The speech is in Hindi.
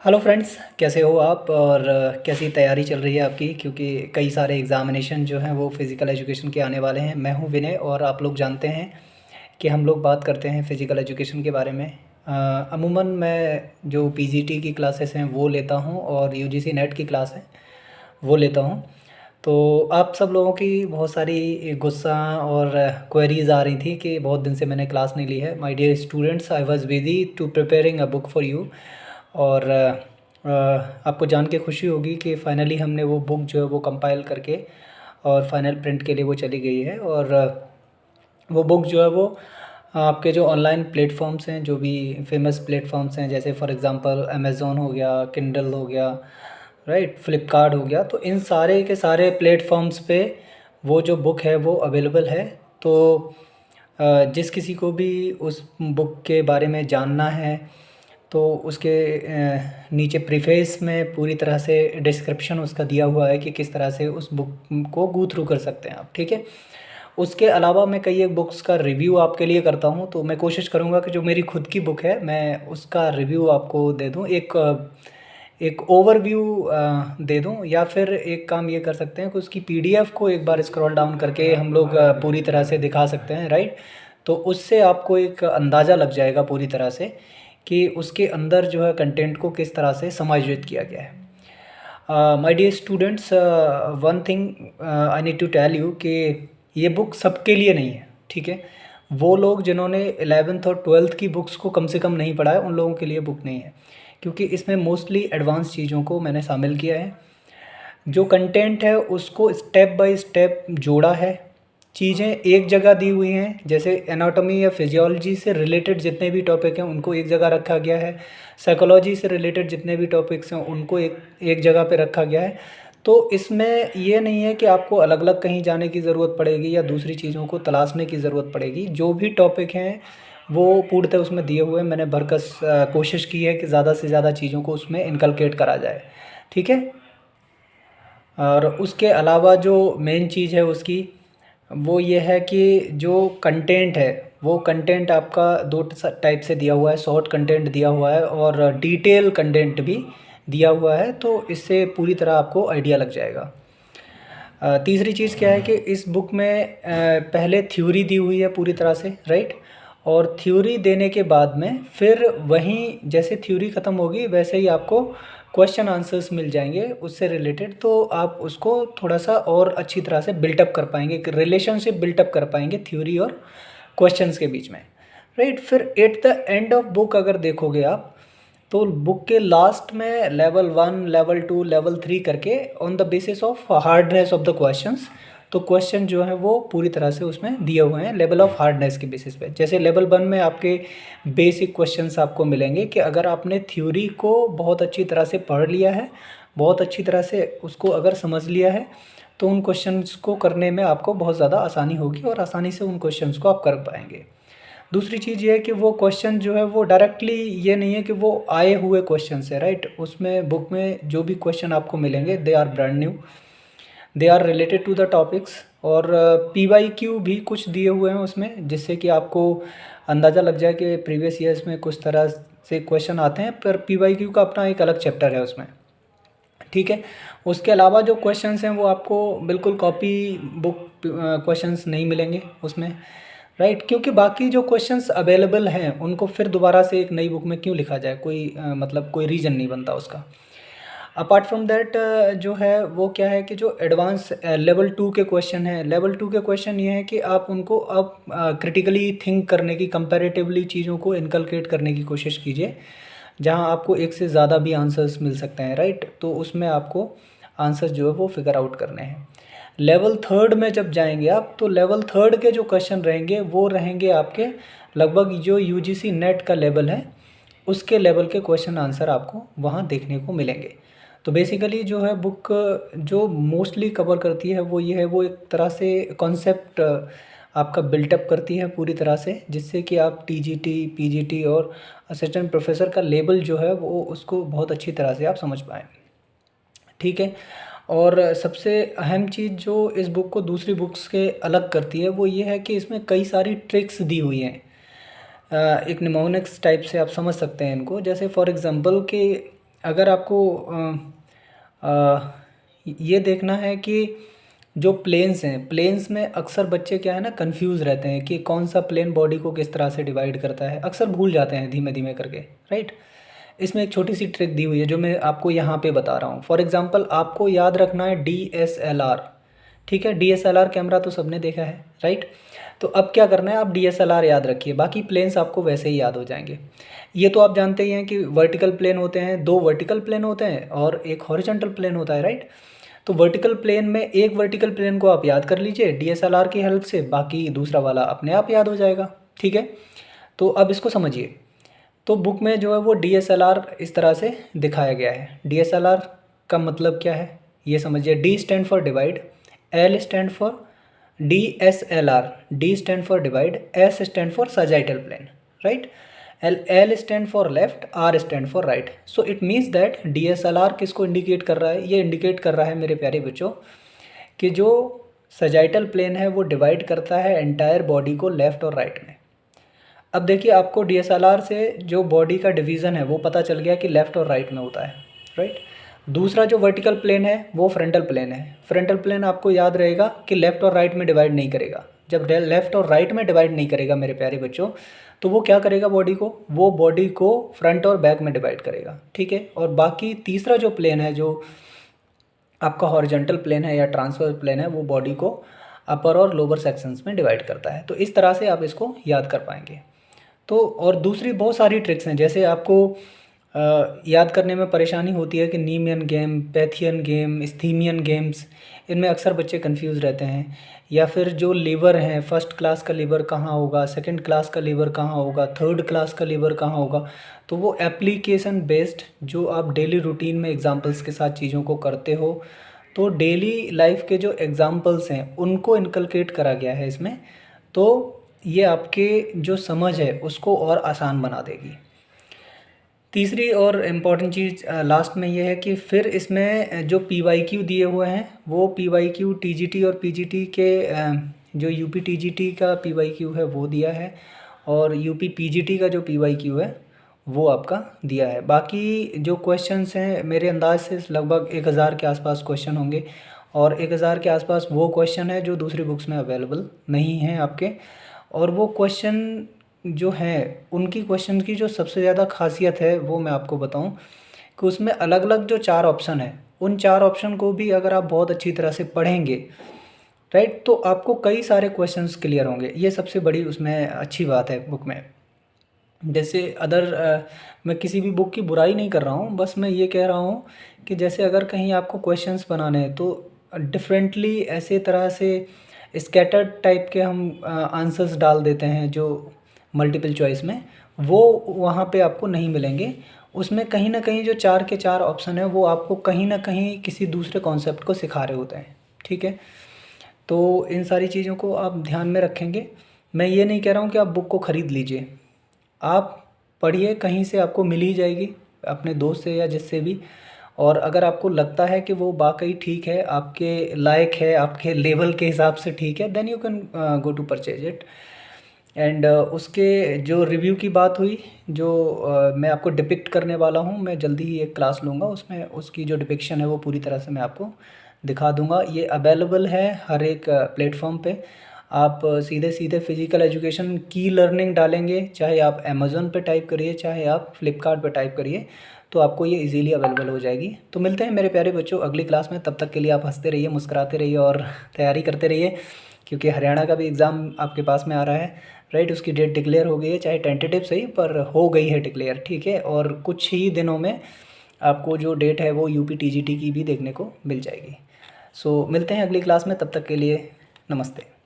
हेलो फ्रेंड्स, कैसे हो आप और कैसी तैयारी चल रही है आपकी? क्योंकि कई सारे एग्ज़ामिनेशन जो हैं वो फ़िज़िकल एजुकेशन के आने वाले हैं। मैं हूं विनय और आप लोग जानते हैं कि हम लोग बात करते हैं फ़िज़िकल एजुकेशन के बारे में। अमूमन मैं जो पीजीटी की क्लासेस हैं वो लेता हूं और यूजीसी नेट की क्लास है वो लेता हूं। तो आप सब लोगों की बहुत सारी गुस्सा और क्वेरीज़ आ रही थी कि बहुत दिन से मैंने क्लास नहीं ली है। My dear students, I was busy to preparing a book for you. और आपको जान के खुशी होगी कि फ़ाइनली हमने वो बुक जो है वो कंपाइल करके और फाइनल प्रिंट के लिए वो चली गई है। और वो बुक जो है वो आपके जो ऑनलाइन प्लेटफॉर्म्स हैं, जो भी फेमस प्लेटफॉर्म्स हैं, जैसे फॉर एग्जांपल अमेज़ोन हो गया, किंडल हो गया, राइट, फ्लिपकार्ट हो गया, तो इन सारे के सारे प्लेटफॉर्म्स पे वो जो बुक है वो अवेलेबल है। तो जिस किसी को भी उस बुक के बारे में जानना है तो उसके नीचे प्रीफेस में पूरी तरह से डिस्क्रिप्शन उसका दिया हुआ है कि किस तरह से उस बुक को गो थ्रू कर सकते हैं आप, ठीक है। उसके अलावा मैं कई एक बुक्स का रिव्यू आपके लिए करता हूँ, तो मैं कोशिश करूँगा कि जो मेरी खुद की बुक है मैं उसका रिव्यू आपको दे दूँ, एक ओवरव्यू दे दूँ। या फिर एक काम ये कर सकते हैं कि उसकी पीडीएफ को एक बार स्क्रॉल डाउन करके हम लोग पूरी तरह से दिखा सकते हैं, राइट। तो उससे आपको एक अंदाज़ा लग जाएगा पूरी तरह से कि उसके अंदर जो है कंटेंट को किस तरह से समायोजित किया गया है। My dear students, one thing I need to tell you कि ये बुक सबके लिए नहीं है, ठीक है। वो लोग जिन्होंने 11th और 12th की बुक्स को कम से कम नहीं पढ़ा है उन लोगों के लिए बुक नहीं है, क्योंकि इसमें मोस्टली एडवांस चीज़ों को मैंने शामिल किया है। जो कंटेंट है उसको स्टेप बाय स्टेप जोड़ा है। चीज़ें एक जगह दी हुई हैं, जैसे एनाटॉमी या फिजियोलॉजी से रिलेटेड जितने भी टॉपिक हैं उनको एक जगह रखा गया है। साइकोलॉजी से रिलेटेड जितने भी टॉपिक्स हैं उनको एक एक जगह पे रखा गया है। तो इसमें ये नहीं है कि आपको अलग अलग कहीं जाने की ज़रूरत पड़ेगी या दूसरी चीज़ों को तलाशने की ज़रूरत पड़ेगी। जो भी टॉपिक हैं वो पूर्णतः उसमें दिए हुए हैं। मैंने भरकस कोशिश की है कि ज़्यादा से ज़्यादा चीज़ों को उसमें इनकलकेट करा जाए, ठीक है। और उसके अलावा जो मेन चीज़ है उसकी वो ये है कि जो कंटेंट है वो कंटेंट आपका दो टाइप से दिया हुआ है। शॉर्ट कंटेंट दिया हुआ है और डिटेल कंटेंट भी दिया हुआ है, तो इससे पूरी तरह आपको आइडिया लग जाएगा। तीसरी चीज़ क्या है कि इस बुक में पहले थ्योरी दी हुई है पूरी तरह से, राइट। और थ्योरी देने के बाद में फिर वहीं जैसे थ्योरी ख़त्म होगी वैसे ही आपको क्वेश्चन आंसर्स मिल जाएंगे उससे रिलेटेड, तो आप उसको थोड़ा सा और अच्छी तरह से बिल्टअप कर पाएंगे, एक रिलेशनशिप बिल्टअप कर पाएंगे थ्योरी और क्वेश्चंस के बीच में, राइट। फिर at the end of book अगर देखोगे आप तो बुक के लास्ट में लेवल 1, लेवल 2, लेवल 3 करके on the basis of hardness of the questions, तो क्वेश्चन जो है वो पूरी तरह से उसमें दिए हुए हैं लेवल ऑफ हार्डनेस के बेसिस पे। जैसे लेवल 1 में आपके बेसिक क्वेश्चंस आपको मिलेंगे कि अगर आपने थ्योरी को बहुत अच्छी तरह से पढ़ लिया है, बहुत अच्छी तरह से उसको अगर समझ लिया है, तो उन क्वेश्चंस को करने में आपको बहुत ज़्यादा आसानी होगी और आसानी से उन क्वेश्चंस को आप कर पाएंगे। दूसरी चीज़ ये है कि वो क्वेश्चन जो है वो डायरेक्टली ये नहीं है कि वो आए हुए क्वेश्चन है, राइट। उसमें बुक में जो भी क्वेश्चन आपको मिलेंगे they are brand new, they are related to the topics. और पीवाईक्यू भी कुछ दिए हुए हैं उसमें, जिससे कि आपको अंदाज़ा लग जाए कि प्रीवियस ईयर्स में कुछ तरह से क्वेश्चन आते हैं, पर पीवाईक्यू का अपना एक अलग चैप्टर है उसमें, ठीक है। उसके अलावा जो क्वेश्चंस हैं वो आपको बिल्कुल कॉपी बुक क्वेश्चंस नहीं मिलेंगे उसमें, राइट। क्योंकि बाकी जो क्वेश्चंस अवेलेबल हैं उनको फिर दोबारा से एक नई बुक में क्यों लिखा जाए, कोई मतलब कोई रीज़न नहीं बनता उसका। अपार्ट फ्रॉम दैट जो है वो क्या है कि जो एडवांस लेवल 2 के क्वेश्चन हैं, लेवल 2 के क्वेश्चन ये हैं कि आप उनको अब क्रिटिकली थिंक करने की, कंपैरेटिवली चीज़ों को इनकलकेट करने की कोशिश कीजिए, जहां आपको एक से ज़्यादा भी आंसर्स मिल सकते हैं, राइट। तो उसमें आपको आंसर्स जो है वो फिगर आउट करने हैं। लेवल 3 में जब जाएंगे आप तो लेवल 3 के जो क्वेश्चन रहेंगे वो रहेंगे आपके लगभग जो यूजीसी नेट का लेवल है उसके लेवल के क्वेश्चन आंसर आपको वहाँ देखने को मिलेंगे। तो बेसिकली जो है बुक जो मोस्टली कवर करती है वो ये है, वो एक तरह से कॉन्सेप्ट आपका बिल्टअप करती है पूरी तरह से, जिससे कि आप टीजीटी, पीजीटी और असिस्टेंट प्रोफेसर का लेवल जो है वो उसको बहुत अच्छी तरह से आप समझ पाएँ, ठीक है। और सबसे अहम चीज़ जो इस बुक को दूसरी बुक्स के अलग करती है वो ये है कि इसमें कई सारी ट्रिक्स दी हुई हैं। एक निमोनिक्स टाइप से आप समझ सकते हैं इनको। जैसे फॉर एग्ज़ाम्पल कि अगर आपको ये देखना है कि जो प्लेन्स हैं, प्लेन्स में अक्सर बच्चे क्या है ना कंफ्यूज रहते हैं कि कौन सा प्लेन बॉडी को किस तरह से डिवाइड करता है, अक्सर भूल जाते हैं धीमे धीमे करके, राइट। इसमें एक छोटी सी ट्रिक दी हुई है जो मैं आपको यहाँ पे बता रहा हूँ। फॉर एग्जांपल आपको याद रखना है DSLR, ठीक है। DSLR कैमरा तो सबने देखा है, राइट। तो अब क्या करना है, आप DSLR याद रखिए, बाकी प्लेन्स आपको वैसे ही याद हो जाएंगे। ये तो आप जानते ही हैं कि वर्टिकल प्लेन होते हैं, 2 वर्टिकल प्लेन होते हैं और एक हॉरिजॉन्टल प्लेन होता है, राइट। तो वर्टिकल प्लेन में एक वर्टिकल प्लेन को आप याद कर लीजिए DSLR की हेल्प से, बाकी दूसरा वाला अपने आप याद हो जाएगा, ठीक है। तो अब इसको समझिए। तो बुक में जो है वो DSLR इस तरह से दिखाया गया है। DSLR का मतलब क्या है ये समझिए। D stand for divide, L stand for DSLR, D stand for divide, S stand for sagittal plane, right. L stand for left, R stand for right. So it means that DSLR किसको इंडिकेट कर रहा है, ये इंडिकेट कर रहा है मेरे प्यारे बच्चों कि जो सजाइटल प्लेन है वो डिवाइड करता है एंटायर बॉडी को लेफ़्ट और राइट में। अब देखिए आपको DSLR से जो बॉडी का डिवीज़न है वो पता चल गया कि लेफ़्ट और राइट में होता है, राइट। दूसरा जो वर्टिकल प्लेन है वो फ्रंटल प्लेन है। फ्रंटल प्लेन आपको याद रहेगा कि लेफ़्ट और राइट में डिवाइड नहीं करेगा। जब लेफ़्ट और राइट में डिवाइड नहीं करेगा मेरे प्यारे बच्चों, तो वो क्या करेगा बॉडी को, वो बॉडी को फ्रंट और बैक में डिवाइड करेगा, ठीक है। और बाकी तीसरा जो प्लेन है, जो आपका हॉरिजॉन्टल प्लेन है या ट्रांसफर प्लेन है, वो बॉडी को अपर और लोअर सेक्शंस में डिवाइड करता है। तो इस तरह से आप इसको याद कर पाएंगे। तो और दूसरी बहुत सारी ट्रिक्स हैं, जैसे आपको याद करने में परेशानी होती है कि नीमियन गेम, पैथियन गेम, स्थीमियन गेम्स, इनमें अक्सर बच्चे कंफ्यूज रहते हैं। या फिर जो लीवर हैं, फर्स्ट क्लास का लीवर कहाँ होगा, सेकंड क्लास का लीवर कहाँ होगा, थर्ड क्लास का लीवर कहाँ होगा। तो वो एप्लीकेशन बेस्ड जो आप डेली रूटीन में एग्जांपल्स के साथ चीज़ों को करते हो, तो डेली लाइफ के जो एग्जांपल्स हैं उनको इनकलकेट करा गया है इसमें। तो ये आपके जो समझ है उसको और आसान बना देगी। तीसरी और इम्पॉर्टेंट चीज़ लास्ट में ये है कि फिर इसमें जो PYQ दिए हुए हैं वो PYQ TGT और PGT के जो UP TGT का PYQ है वो दिया है, और UP PGT का जो PYQ है वो आपका दिया है। बाकी जो क्वेश्चंस हैं मेरे अंदाज से लगभग 1000 के आसपास क्वेश्चन होंगे, और 1000 के आसपास वो क्वेश्चन है जो दूसरी बुक्स में अवेलेबल नहीं हैं आपके। और वो क्वेश्चन जो हैं उनकी क्वेश्चन की जो सबसे ज़्यादा खासियत है वो मैं आपको बताऊं कि उसमें अलग अलग जो 4 ऑप्शन है, उन 4 ऑप्शन को भी अगर आप बहुत अच्छी तरह से पढ़ेंगे, राइट, तो आपको कई सारे क्वेश्चंस क्लियर होंगे। ये सबसे बड़ी उसमें अच्छी बात है बुक में। जैसे मैं किसी भी बुक की बुराई नहीं कर रहा हूँ, बस मैं ये कह रहा हूँ कि जैसे अगर कहीं आपको क्वेश्चंस बनाने हैं तो डिफरेंटली ऐसे तरह से स्कैटर्ड टाइप के हम आंसर्स डाल देते हैं जो मल्टीपल चॉइस में, वो वहाँ पे आपको नहीं मिलेंगे। उसमें कहीं ना कहीं जो 4 के 4 ऑप्शन है वो आपको कहीं ना कहीं किसी दूसरे कॉन्सेप्ट को सिखा रहे होते हैं, ठीक है। तो इन सारी चीज़ों को आप ध्यान में रखेंगे। मैं ये नहीं कह रहा हूँ कि आप बुक को ख़रीद लीजिए, आप पढ़िए, कहीं से आपको मिल ही जाएगी, अपने दोस्त से या जिससे भी। और अगर आपको लगता है कि वो वाकई ठीक है, आपके लायक है, आपके लेवल के हिसाब से ठीक है, then you can go to purchase it. And उसके जो रिव्यू की बात हुई, जो मैं आपको डिपिक्ट करने वाला हूँ, मैं जल्दी ही एक क्लास लूँगा, उसमें उसकी जो डिपिक्शन है वो पूरी तरह से मैं आपको दिखा दूँगा। ये अवेलेबल है हर एक प्लेटफॉर्म पे। आप सीधे सीधे फिज़िकल एजुकेशन की लर्निंग डालेंगे, चाहे आप अमेज़न पे टाइप करिए, चाहे आप फ्लिपकार्ट पे टाइप करिए, तो आपको ये इजीली अवेलेबल हो जाएगी। तो मिलते हैं मेरे प्यारे बच्चों अगली क्लास में। तब तक के लिए आप हंसते रहिए, मुस्कुराते रहिए और तैयारी करते रहिए, क्योंकि हरियाणा का भी एग्ज़ाम आपके पास में आ रहा है, राइट। उसकी डेट डिक्लेयर हो गई है, चाहे टेंटेटिव सही पर हो गई है डिक्लेयर, ठीक है। और कुछ ही दिनों में आपको जो डेट है वो UP TGT की भी देखने को मिल जाएगी। सो मिलते हैं अगली क्लास में, तब तक के लिए नमस्ते।